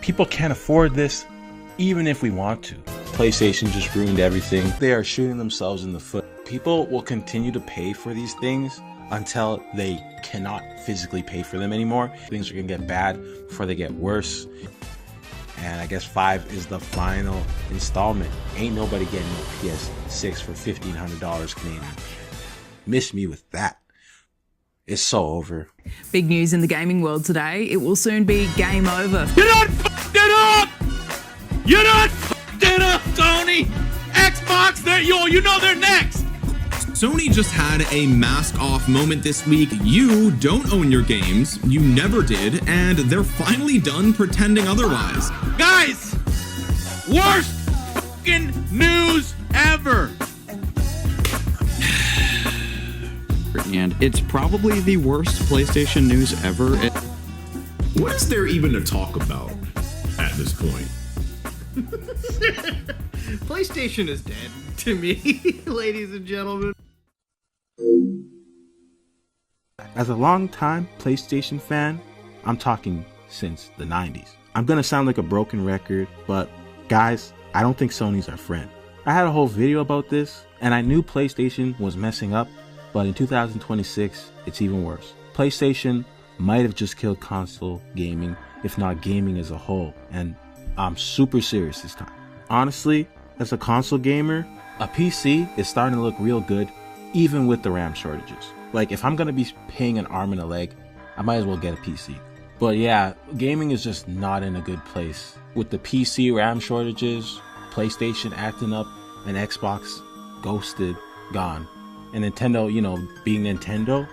People can't afford this, even if we want to. PlayStation just ruined everything. They are shooting themselves in the foot. People will continue to pay for these things until they cannot physically pay for them anymore. Things are gonna get bad before they get worse. And I guess 5 is the final installment. Ain't nobody getting a PS6 for $1,500 Canadian. Miss me with that. It's so over. Big news in the gaming world today. It will soon be game over. You're not f***ed it up! You're not f***ed it up, Sony! Xbox, you know they're next! Sony just had a mask-off moment this week. You don't own your games, you never did, and they're finally done pretending otherwise. Guys! Worst fucking news ever! And it's probably the worst PlayStation news ever. What is there even to talk about at this point? PlayStation is dead to me, ladies and gentlemen. As a long-time PlayStation fan, I'm talking since the 90s. I'm gonna sound like a broken record, but guys, I don't think Sony's our friend. I had a whole video about this, and I knew PlayStation was messing up, but in 2026, it's even worse. PlayStation might have just killed console gaming, if not gaming as a whole, and I'm super serious this time. Honestly, as a console gamer, a PC is starting to look real good, even with the RAM shortages. Like, if I'm gonna be paying an arm and a leg, I might as well get a PC. But yeah, gaming is just not in a good place. With the PC RAM shortages, PlayStation acting up, and Xbox ghosted, gone. And Nintendo, being Nintendo,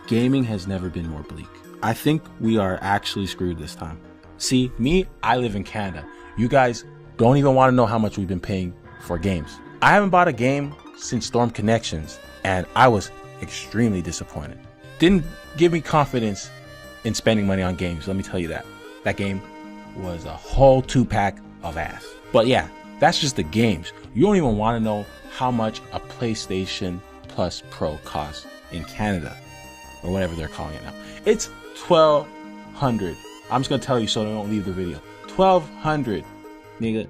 gaming has never been more bleak. I think we are actually screwed this time. See, me, I live in Canada. You guys don't even want to know how much we've been paying for games. I haven't bought a game since Storm Connections, and I was extremely disappointed. Didn't give me confidence in spending money on games, let me tell you that. That game was a whole 2-pack of ass. But yeah, that's just the games. You don't even want to know how much a PlayStation Plus Pro costs in Canada, or whatever they're calling it now. It's $1,200. I'm just gonna tell you so don't leave the video. $1,200, nigga.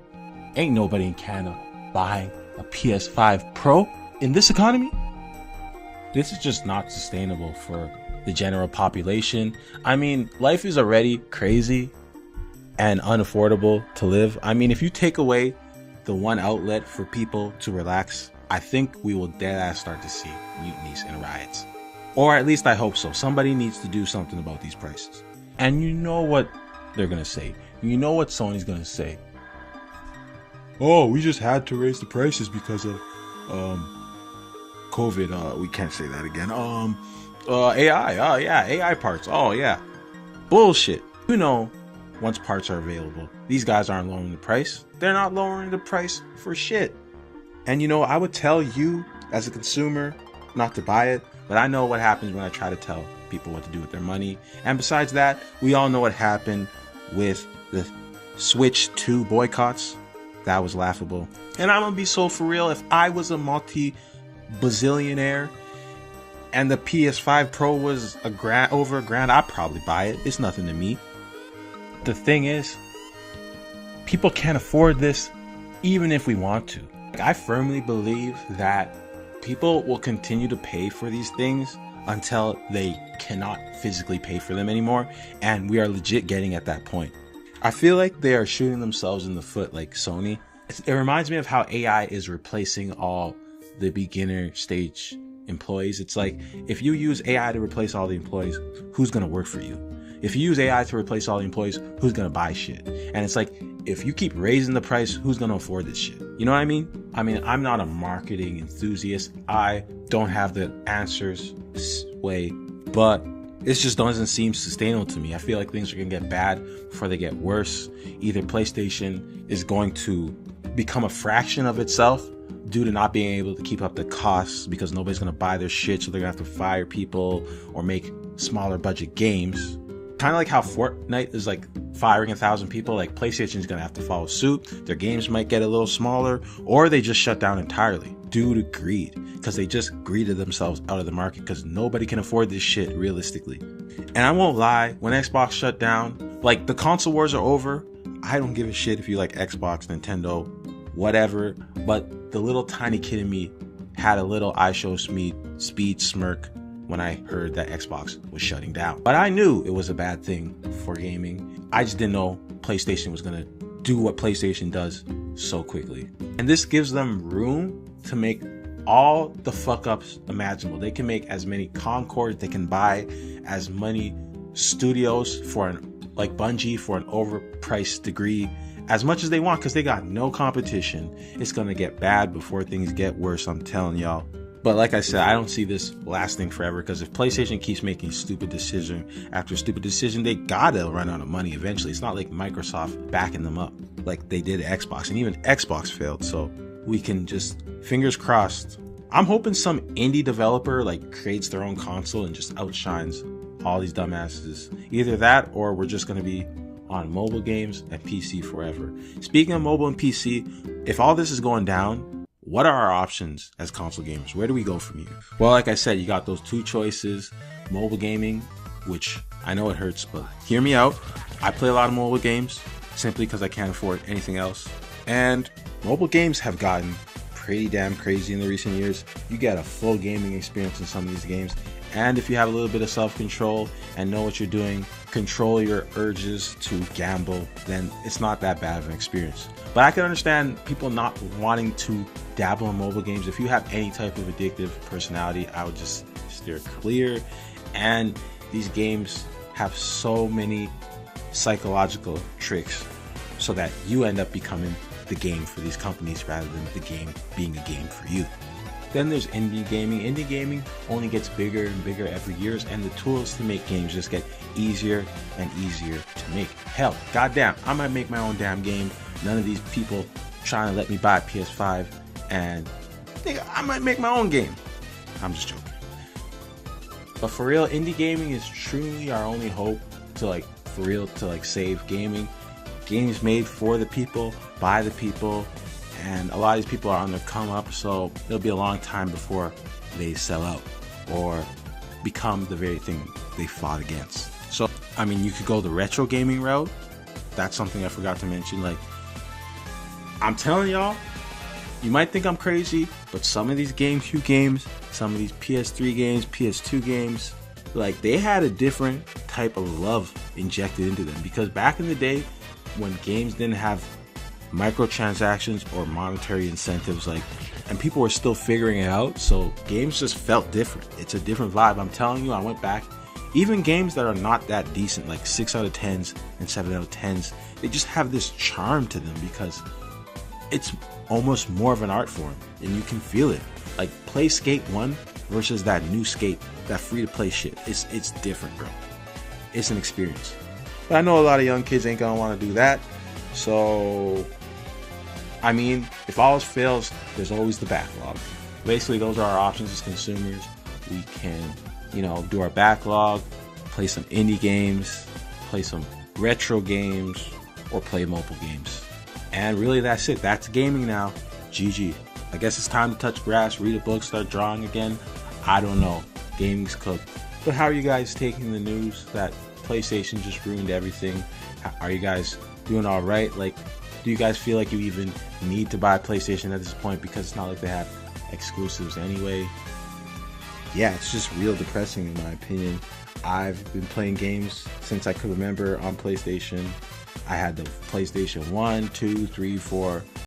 Ain't nobody in Canada buying a PS5 Pro in this economy. This is just not sustainable for the general population. I mean, life is already crazy and unaffordable to live. I mean, if you take away the one outlet for people to relax, I think we will deadass start to see mutinies and riots. Or at least I hope so. Somebody needs to do something about these prices. And you know what they're gonna say. You know what Sony's gonna say. Oh, we just had to raise the prices because of COVID. We can't say that again. AI. Oh yeah, AI parts. Oh yeah. Bullshit. Once parts are available, these guys aren't lowering the price. They're not lowering the price for shit. And I would tell you as a consumer not to buy it, but I know what happens when I try to tell people what to do with their money. And besides that, we all know what happened with the Switch 2 boycotts. That was laughable. And I'm gonna be so for real, if I was a multi-bazillionaire and the PS5 Pro was over a grand, I'd probably buy it. It's nothing to me. The thing is, people can't afford this even if we want to. I firmly believe that people will continue to pay for these things until they cannot physically pay for them anymore, and we are legit getting at that point. I feel like they are shooting themselves in the foot like Sony. It reminds me of how AI is replacing all the beginner stage employees. It's like, if you use AI to replace all the employees, who's gonna work for you? If you use AI to replace all the employees, who's gonna buy shit? And it's like, if you keep raising the price, who's gonna afford this shit? You know what I mean? I'm not a marketing enthusiast. I don't have the answers this way, but it just doesn't seem sustainable to me. I feel like things are gonna get bad before they get worse. Either PlayStation is going to become a fraction of itself due to not being able to keep up the costs because nobody's gonna buy their shit, so they're gonna have to fire people or make smaller budget games. Kind of like how Fortnite is like firing 1,000 people, like PlayStation's gonna have to follow suit. Their games might get a little smaller, or they just shut down entirely due to greed, because they just greeded themselves out of the market because nobody can afford this shit realistically. And I won't lie, when Xbox shut down, like the console wars are over, I don't give a shit if you like Xbox, Nintendo, whatever, but the little tiny kid in me had a little I show speed smirk when I heard that Xbox was shutting down. But I knew it was a bad thing for gaming. I just didn't know PlayStation was gonna do what PlayStation does so quickly. And this gives them room to make all the fuck ups imaginable. They can make as many Concords, they can buy as many studios for like Bungie for an overpriced degree as much as they want, because they got no competition. It's gonna get bad before things get worse, I'm telling y'all. But like I said, I don't see this lasting forever, because if PlayStation keeps making stupid decision after stupid decision, they gotta run out of money eventually. It's not like Microsoft backing them up like they did Xbox, and even Xbox failed. So we can just, fingers crossed. I'm hoping some indie developer like creates their own console and just outshines all these dumbasses. Either that, or we're just gonna be on mobile games and PC forever. Speaking of mobile and PC, if all this is going down, what are our options as console gamers? Where do we go from here? Well, like I said, you got those two choices. Mobile gaming, which I know it hurts, but hear me out. I play a lot of mobile games simply because I can't afford anything else. And mobile games have gotten pretty damn crazy in the recent years. You get a full gaming experience in some of these games. And if you have a little bit of self-control and know what you're doing, control your urges to gamble, then it's not that bad of an experience. But I can understand people not wanting to dabble in mobile games. If you have any type of addictive personality, I would just steer clear. And these games have so many psychological tricks so that you end up becoming the game for these companies rather than the game being a game for you. Then there's indie gaming. Indie gaming only gets bigger and bigger every year, and the tools to make games just get easier and easier to make. Hell, goddamn, I might make my own damn game. None of these people trying to let me buy a PS5, and I might make my own game. I'm just joking. But for real, indie gaming is truly our only hope to save gaming. Games made for the people, by the people. And a lot of these people are on their come up, so it'll be a long time before they sell out or become the very thing they fought against. So, I mean, you could go the retro gaming route. That's something I forgot to mention. Like, I'm telling y'all, you might think I'm crazy, but some of these GameCube games, some of these PS3 games, PS2 games, like, they had a different type of love injected into them. Because back in the day, when games didn't have microtransactions or monetary incentives, and people were still figuring it out, so games just felt different. It's a different vibe. I'm telling you, I went back, even games that are not that decent, like 6 out of 10s and 7 out of 10s, they just have this charm to them because it's almost more of an art form, and you can feel it. Like, play Skate 1 versus that new Skate, that free-to-play shit. It's different, bro. It's an experience. But I know a lot of young kids ain't gonna want to do that. So, I mean, if all else fails, there's always the backlog. Basically, those are our options as consumers. We can, do our backlog, play some indie games, play some retro games, or play mobile games. And really, that's it. That's gaming now. GG. I guess it's time to touch grass, read a book, start drawing again. I don't know. Gaming's cooked. But how are you guys taking the news that PlayStation just ruined everything? Are you guys doing all right? Like, do you guys feel like you even need to buy a PlayStation at this point, because it's not like they have exclusives anyway? Yeah, it's just real depressing in my opinion. I've been playing games since I could remember on PlayStation. I had the PlayStation 1, 2, 3, 4,